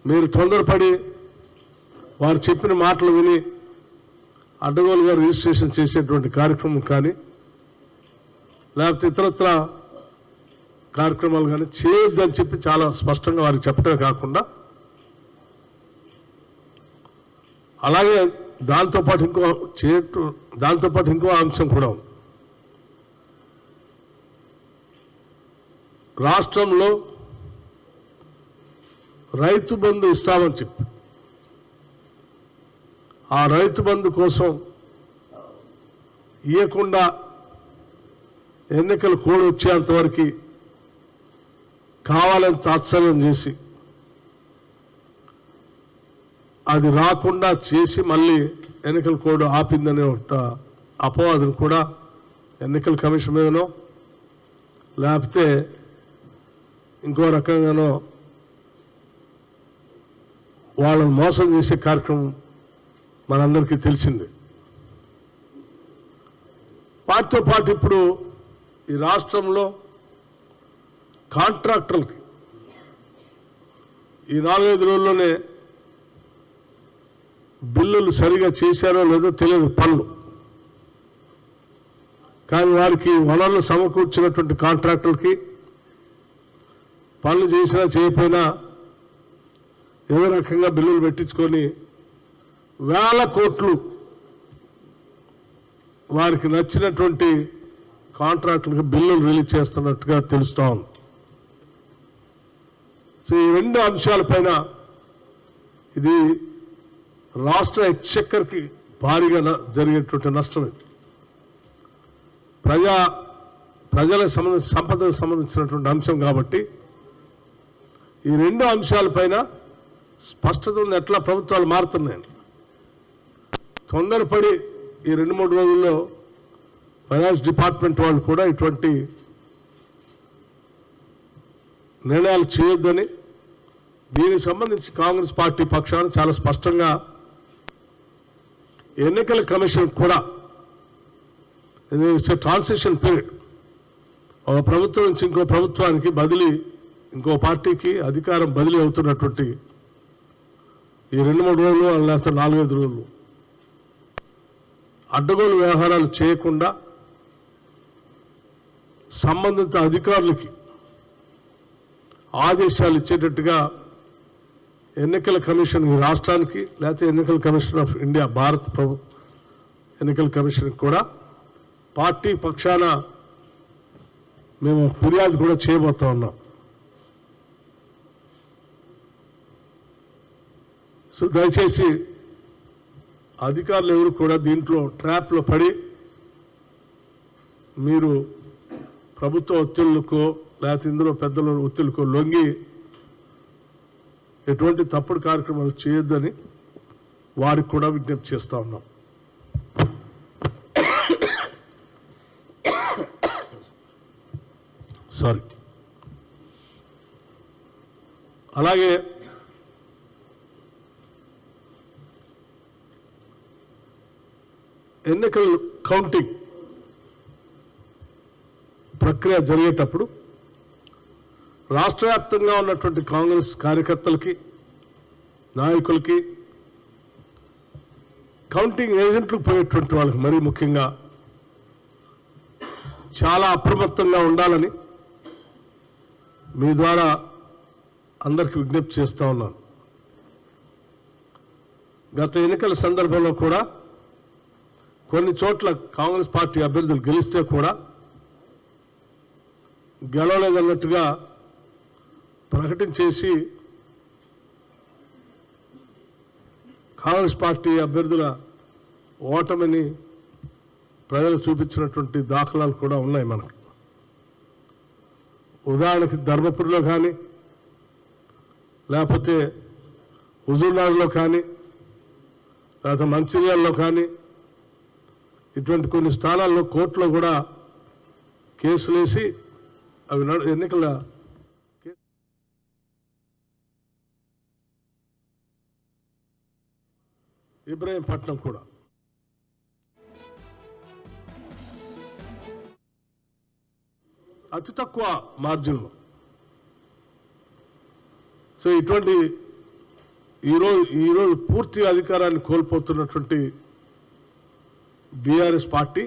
మీరు తొందరపడి వారు చెప్పిన మాటలు విని అడ్డగోలుగా రిజిస్ట్రేషన్ చేసేటువంటి కార్యక్రమం కానీ లేకపోతే ఇతరత్ర కార్యక్రమాలు కానీ చేయొద్దని చెప్పి చాలా స్పష్టంగా వారికి చెప్పడమే కాకుండా అలాగే దాంతోపాటు ఇంకో అంశం కూడా ఉంది. రాష్ట్రంలో రైతు బంధు ఇస్తామని చెప్పి ఆ రైతు బంధు కోసం ఇవ్వకుండా ఎన్నికలు కోడ్ వచ్చేంతవరకు కావాలని తాత్సర్యం చేసి అది రాకుండా చేసి మళ్ళీ ఎన్నికల కోడ్ ఆపిందనే ఒక అపవాదం కూడా ఎన్నికల కమిషన్ మీదనో లేకపోతే ఇంకో రకంగానో వాళ్ళని మోసం చేసే కార్యక్రమం మనందరికీ తెలిసిందే. వాటితో పాటు ఇప్పుడు ఈ రాష్ట్రంలో కాంట్రాక్టర్లకి ఈ 4-5 రోజుల్లోనే బిల్లులు సరిగా చేశారో లేదో తెలియదు పనులు, కానీ వారికి వనరులు సమకూర్చినటువంటి కాంట్రాక్టర్లకి పనులు చేసినా చేయకపోయినా ఏదో రకంగా బిల్లులు పెట్టించుకొని వేల కోట్లు వారికి నచ్చినటువంటి కాంట్రాక్టులకు బిల్లులు రిలీజ్ చేస్తున్నట్టుగా తెలుస్తూ ఉంది. సో ఈ 2 అంశాలపైన ఇది రాష్ట్ర ఎక్స్చెక్కర్కి భారీగా జరిగేటువంటి నష్టం. ప్రజల సంపదకు సంబంధించినటువంటి అంశం కాబట్టి ఈ 2 అంశాలపైన స్పష్టత ఉంది. ఎట్లా ప్రభుత్వాలు మారుతున్నాయి. తొందరపడి ఈ 2-3 రోజుల్లో ఫైనాన్స్ డిపార్ట్మెంట్ వాళ్ళు కూడా ఇటువంటి నిర్ణయాలు చేయొద్దని దీనికి సంబంధించి కాంగ్రెస్ పార్టీ పక్షాన చాలా స్పష్టంగా ఎన్నికల కమిషన్ కూడా ఇట్స్ ట్రాన్సిషన్ పీరియడ్, ఒక ప్రభుత్వం నుంచి ఇంకో ప్రభుత్వానికి బదిలీ, ఇంకో పార్టీకి అధికారం బదిలీ అవుతున్నటువంటి ఈ 2-3 రోజులు లేకపోతే 4-5 రోజులు అడ్డగోలు వ్యవహారాలు చేయకుండా సంబంధిత అధికారులకి ఆదేశాలు ఇచ్చేటట్టుగా ఎన్నికల కమిషన్ ఈ రాష్ట్రానికి లేకపోతే ఎన్నికల కమిషన్ ఆఫ్ ఇండియా భారత ఎన్నికల కమిషన్ కూడా పార్టీ పక్షాన మేము ఫిర్యాదు కూడా చేయబోతా ఉన్నాం. సో దయచేసి అధికారులు ఎవరు కూడా దీంట్లో ట్రాప్లో పడి మీరు ప్రభుత్వ ఒత్తిళ్లకో లేకపోతే ఇందులో పెద్దల ఒత్తిళ్లకో లొంగి ఎటువంటి తప్పుడు కార్యక్రమాలు చేయొద్దని వారికి కూడా విజ్ఞప్తి చేస్తూ ఉన్నాం. సారీ. అలాగే ఎన్నికల కౌంటింగ్ ప్రక్రియ జరిగేటప్పుడు రాష్ట్ర వ్యాప్తంగా ఉన్నటువంటి కాంగ్రెస్ కార్యకర్తలకి నాయకులకి కౌంటింగ్ ఏజెంట్లకు పోయేటువంటి వాళ్ళకి మరీ ముఖ్యంగా చాలా అప్రమత్తంగా ఉండాలని మీ ద్వారా అందరికీ విజ్ఞప్తి చేస్తూ ఉన్నాను. గత ఎన్నికల సందర్భంలో కూడా కొన్ని చోట్ల కాంగ్రెస్ పార్టీ అభ్యర్థులు గెలిస్తే కూడా గెలవలేదన్నట్టుగా ప్రకటించేసి కాంగ్రెస్ పార్టీ అభ్యర్థుల ఓటమిని ప్రజలు చూపించినటువంటి దాఖలాలు కూడా ఉన్నాయి మనకు. ఉదాహరణకి ధర్మపురిలో కానీ లేకపోతే హుజూర్నగర్లో కానీ లేకపోతే మంచిర్యాలలో కానీ ఇటువంటి కొన్ని స్థానాల్లో కోర్టులో కూడా కేసులు వేసి అవి ఎన్నికల ఇబ్రహీంపట్నం కూడా అతి తక్కువ మార్జిన్లో. సో ఇటువంటి ఈరోజు పూర్తి అధికారాన్ని కోల్పోతున్నటువంటి బీఆర్ఎస్ పార్టీ